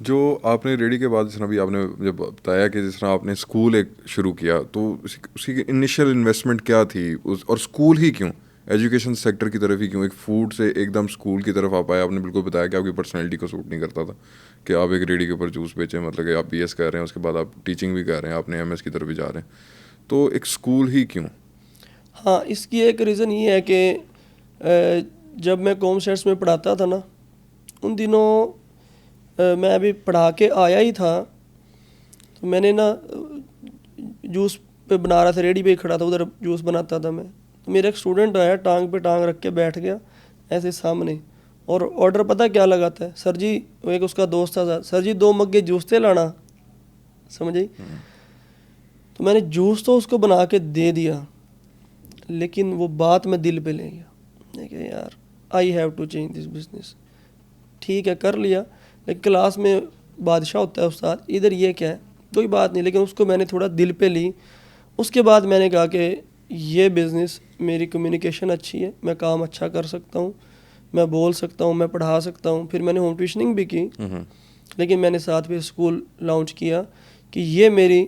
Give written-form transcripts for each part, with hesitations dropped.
जो आपने रेडी के बाद, जिस तरह अभी आपने जब बताया कि जिस तरह आपने स्कूल एक शुरू किया, तो उसकी इनिशियल इन्वेस्टमेंट क्या थी और स्कूल ही क्यों, एजुकेशन सेक्टर की तरफ ही क्यों, एक फूड से एकदम स्कूल की तरफ आप आए? आपने बिल्कुल बताया कि आपकी पर्सनैलिटी को सूट नहीं करता था कि आप एक रेडी के ऊपर जूस बेचें, मतलब कि आप BS कर रहे हैं, उसके बाद आप टीचिंग भी कर रहे हैं, आपने MS की तरफ भी जा रहे हैं, तो एक स्कूल ही क्यों? हाँ, इसकी एक रीज़न ये है कि जब मैं कॉमर्स में पढ़ाता था ना, उन दिनों मैं अभी पढ़ा के आया ही था, तो मैंने ना जूस पे बना रहा था, रेडी पे ही खड़ा था, उधर जूस बनाता था मैं। तो मेरा एक स्टूडेंट आया, टांग पे टांग रख के बैठ गया ऐसे सामने, और ऑर्डर पता क्या लगाता है, सर जी, वो एक उसका दोस्त था, सर जी 2 मग्गे जूस थे लाना, समझ आई। तो मैंने जूस तो उसको बना के दे दिया, लेकिन वो बात मैं दिल पे ले गया। मैं कहा यार, I have to change this business. ठीक है, कर लिया, लेकिन क्लास में बादशाह होता है उस्ताद, इधर ये क्या है, कोई बात नहीं, लेकिन उसको मैंने थोड़ा दिल पे ली। उसके बाद मैंने कहा कि ये बिज़नेस, मेरी कम्युनिकेशन अच्छी है, मैं काम अच्छा कर सकता हूँ, मैं बोल सकता हूँ, मैं पढ़ा सकता हूँ। फिर मैंने होम ट्यूशनिंग भी की, लेकिन मैंने साथ में स्कूल लॉन्च किया कि ये मेरी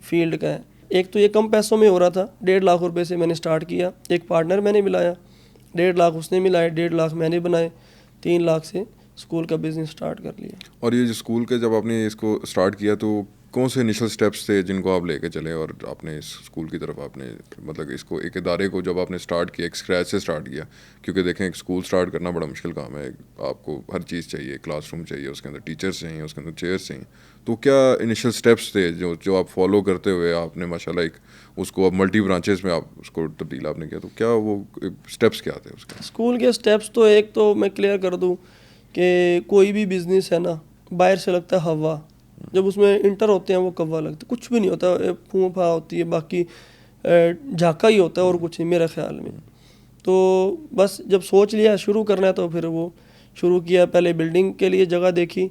फील्ड का है। एक तो ये कम पैसों में हो रहा था, 1.5 लाख रुपए से मैंने स्टार्ट किया। एक पार्टनर मैंने मिलाया, 1.5 लाख उसने मिलाए, 1.5 लाख मैंने बनाए, 3 लाख से स्कूल का बिज़नेस स्टार्ट कर लिया। और ये जो स्कूल के जब आपने इसको स्टार्ट किया, तो कौन से इनिशियल स्टेप्स थे जिनको आप लेके चले और आपने इस स्कूल की तरफ आपने, मतलब इसको एक इदारे को जब आपने स्टार्ट किया, एक स्क्रैच से स्टार्ट किया? क्योंकि देखें, एक स्कूल स्टार्ट करना बड़ा मुश्किल काम है, आपको हर चीज़ चाहिए, क्लासरूम चाहिए, उसके अंदर टीचर्स चाहिए, उसके अंदर चेयर्स चाहिए। तो क्या इनिशियल स्टेप्स थे जो आप फॉलो करते हुए आपने माशाल्लाह एक उसको अब मल्टी ब्रांचेस में आप उसको तब्दील आपने किया? तो क्या वो स्टेप्स क्या थे उसके? स्कूल के स्टेप्स तो एक तो मैं क्लियर कर दूं कि कोई भी बिज़नेस है ना, बाहर से लगता है हवा, जब उसमें इंटर होते हैं वो कव्वा लगता है, कुछ भी नहीं होता, फूँ फा होती है, बाकी झाका ही होता है और कुछ नहीं मेरे ख्याल में। तो बस जब सोच लिया शुरू करना है, तो फिर वो शुरू किया। पहले बिल्डिंग के लिए जगह देखी,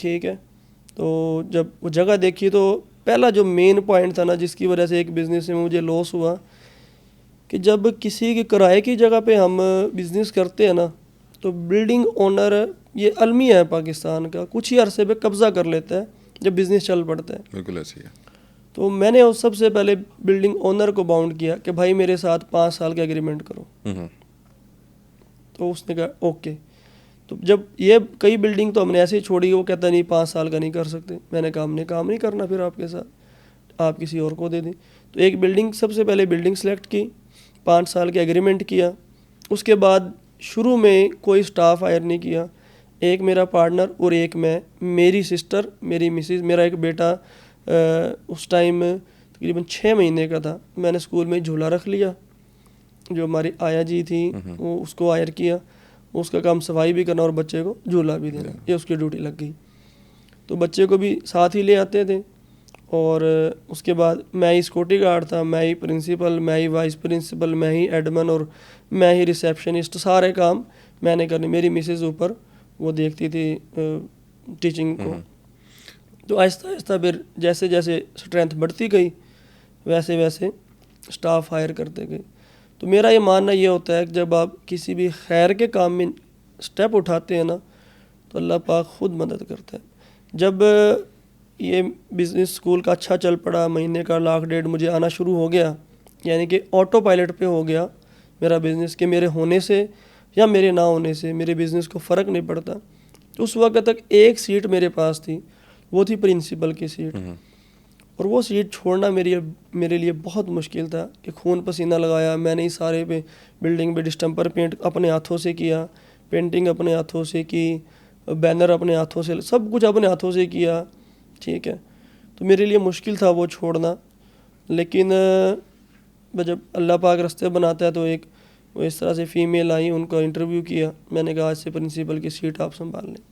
ठीक है, तो जब वो जगह देखी तो पहला जो मेन पॉइंट था ना, जिसकी वजह से एक बिज़नेस में मुझे लॉस हुआ, कि जब किसी के किराए की जगह पे हम बिज़नेस करते हैं ना, तो बिल्डिंग ओनर, ये अलमिया है पाकिस्तान का, कुछ ही अरसे पे कब्ज़ा कर लेता है जब बिज़नेस चल पड़ता है। बिल्कुल ऐसी है। तो मैंने उस सबसे पहले बिल्डिंग ओनर को बाउंड किया कि भाई मेरे साथ 5 साल का एग्रीमेंट करो। तो उसने कहा ओके। तो जब ये कई बिल्डिंग तो हमने ऐसे ही छोड़ी, वो कहता नहीं 5 साल का नहीं कर सकते। मैंने कहा हमने काम नहीं करना फिर आपके साथ, आप किसी और को दे दें। तो एक बिल्डिंग, सबसे पहले बिल्डिंग सेलेक्ट की, 5 साल के एग्रीमेंट किया। उसके बाद शुरू में कोई स्टाफ हायर नहीं किया, एक मेरा पार्टनर और एक मैं, मेरी सिस्टर, मेरी मिसेज, मेरा एक बेटा उस टाइम तकरीबन 6 महीने का था। मैंने स्कूल में झूला रख लिया, जो हमारी आया जी थी वो उसको हायर किया, उसका काम सफाई भी करना और बच्चे को झूला भी देना, ये उसकी ड्यूटी लग गई। तो बच्चे को भी साथ ही ले आते थे। और उसके बाद मैं ही सिक्योरिटी गार्ड था, मैं ही प्रिंसिपल, मैं ही वाइस प्रिंसिपल, मैं ही एडमन और मैं ही रिसेप्शनिस्ट, सारे काम मैंने करने। मेरी मिसेज ऊपर वो देखती थी टीचिंग को। तो आहिस्ता आहिस्ता फिर जैसे जैसे स्ट्रेंथ बढ़ती गई, वैसे वैसे स्टाफ हायर करते गए। तो मेरा ये मानना ये होता है कि जब आप किसी भी खैर के काम में स्टेप उठाते हैं ना, तो अल्लाह पाक खुद मदद करता है। जब ये बिज़नेस स्कूल का अच्छा चल पड़ा, महीने का 1.5 लाख मुझे आना शुरू हो गया, यानी कि ऑटो पायलट पे हो गया मेरा बिज़नेस, के मेरे होने से या मेरे ना होने से मेरे बिज़नेस को फ़र्क नहीं पड़ता। तो उस वक्त तक एक सीट मेरे पास थी, वो थी प्रिंसिपल की सीट। और वो सीट छोड़ना मेरे लिए बहुत मुश्किल था, कि खून पसीना लगाया मैंने ही सारे पे, बिल्डिंग पे डिस्टेम्पर पेंट अपने हाथों से किया, पेंटिंग अपने हाथों से की, बैनर अपने हाथों से, सब कुछ अपने हाथों से किया, ठीक है। तो मेरे लिए मुश्किल था वो छोड़ना। लेकिन जब अल्लाह पाक रास्ते बनाता है, तो वो इस तरह से फ़ीमेल आई, उनका इंटरव्यू किया, मैंने कहा आज से प्रिंसिपल की सीट आप संभाल लें।